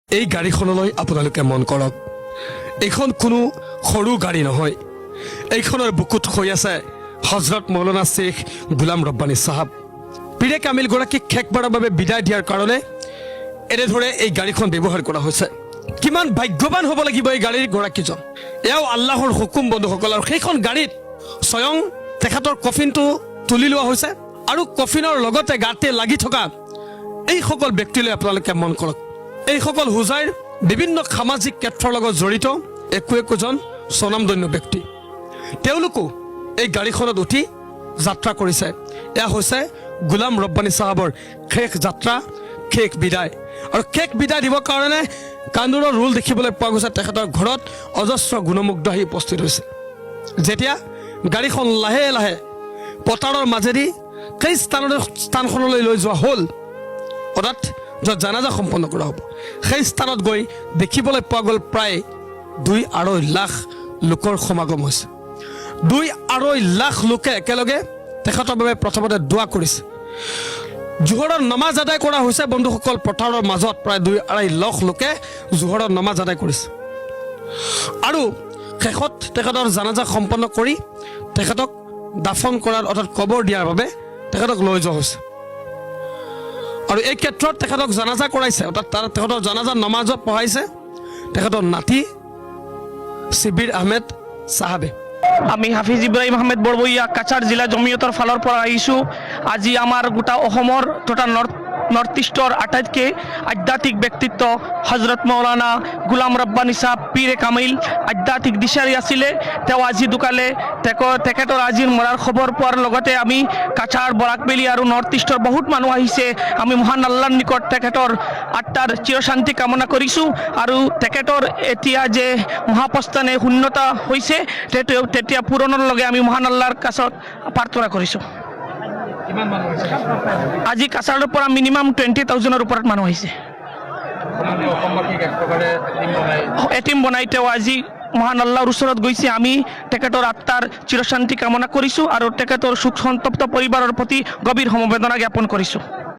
এই গাড়ীখনলৈ আপোনালোকে মন কৰক, এইখন কোনো সৰু গাড়ী নহয়। এইখনৰ বুকুত হৈ আছে হজৰত মৌলানা শ্বেখ গোলাম ৰব্বানী চাহাব। পীৰে কামিল গৰাকীক শেষবাৰৰ বাবে বিদায় দিয়াৰ কাৰণে এনেদৰে এই গাড়ীখন ব্যৱহাৰ কৰা হৈছে। কিমান ভাগ্যৱান হ'ব লাগিব এই গাড়ীৰ গৰাকীজন। এয়াও আল্লাহৰ হুকুম বন্ধুসকল। আৰু সেইখন গাড়ীত স্বয়ং তেখেতৰ কফিনটো তুলি লোৱা হৈছে আৰু কফিনৰ লগতে গাতে লাগি থকা এইসকল ব্যক্তিলৈ আপোনালোকে মন কৰক। এইসকল হুজাইৰ বিভিন্ন সামাজিক ক্ষেত্ৰৰ লগত জড়িত একোজন স্বনামধন্য ব্যক্তি। তেওঁলোকো এই গাড়ীখনত উঠি যাত্ৰা কৰিছে। এয়া হৈছে গোলাম ৰব্বানী চাহাবৰ শেষ যাত্ৰা, শেষ বিদায়। আৰু শেষ বিদায় দিবৰ কাৰণে কান্দোৰৰ ৰোল দেখিবলৈ পোৱা গৈছে। তেখেতৰ ঘৰত অজস্ৰ গুণমুগ্ধ আহি উপস্থিত হৈছে। যেতিয়া গাড়ীখন লাহে লাহে পথাৰৰ মাজেদি সেই স্থানখনলৈ লৈ যোৱা হ'ল, অৰ্থাৎ য'ত জানাজা সম্পন্ন কৰা হ'ব, সেই স্থানত গৈ দেখিবলৈ পোৱা গ'ল প্ৰায় 2-2.5 লাখ লোকৰ সমাগম হৈছে। 2-2.5 লাখ লোকে একেলগে তেখেতৰ বাবে প্ৰথমতে দোৱা কৰিছে। জোহৰৰ নমাজ আদায় কৰা হৈছে বন্ধুসকল। পথাৰৰ মাজত প্ৰায় 2-2.5 লাখ লোকে জোহৰৰ নমাজ আদায় কৰিছে আৰু শেষত তেখেতৰ জানাজা সম্পন্ন কৰি তেখেতক দাফন কৰাৰ অৰ্থাৎ কবৰ দিয়াৰ বাবে তেখেতক লৈ যোৱা হৈছে। আৰু এই ক্ষেত্ৰত তেখেতক জানাজা কৰাইছে, অৰ্থাৎ তেখেতৰ জানাজা নমাজত পঢ়াইছে তেখেতৰ নাতি শিবিৰ আহমেদ চাহাবে। আমি হাফিজ ইব্ৰাহিম আহমেদ বৰবৰীয়া কাছাৰ জিলা জমিয়তৰ ফালৰ পৰা আহিছোঁ। আজি আমাৰ গোটা অসমৰ তথা নৰ্থ ইষ্টৰ আটাইতকৈ আধ্যাত্মিক ব্যক্তিত্ব হজৰত মৌলানা গোলাম ৰব্বানী চাহাব পীৰে কামিল আধ্যাত্মিক দিশাৰী আছিলে। তেওঁ আজি ঢুকালে। তেখেতৰ আজিৰ মৰাৰ খবৰ পোৱাৰ লগতে আমি কাছাৰ বৰাকবেলি আৰু নৰ্থ ইষ্টৰ বহুত মানুহ আহিছে। আমি মহান আল্লাহৰ নিকট তেখেতৰ আত্মাৰ চিৰশান্তি কামনা কৰিছোঁ আৰু তেখেতৰ এতিয়া যে মহাপ্ৰস্থানে শূন্যতা হৈছে তেতিয়া পূৰণৰ লগে আমি মহান আল্লাহৰ কাছত প্ৰাৰ্থনা কৰিছোঁ। আজি কাছাৰৰ পৰা মিনিমাম 20,000-ৰ ওপৰত মানুহ আহিছে। এটিম বনাই তেওঁ আজি মহান আল্লাহৰ ওচৰত গৈছে। আমি তেখেতৰ আত্মাৰ চিৰশান্তি কামনা কৰিছোঁ আৰু তেখেতৰ শোক সন্তপ্ত পৰিবাৰৰ প্ৰতি গভীৰ সমবেদনা জ্ঞাপন কৰিছোঁ।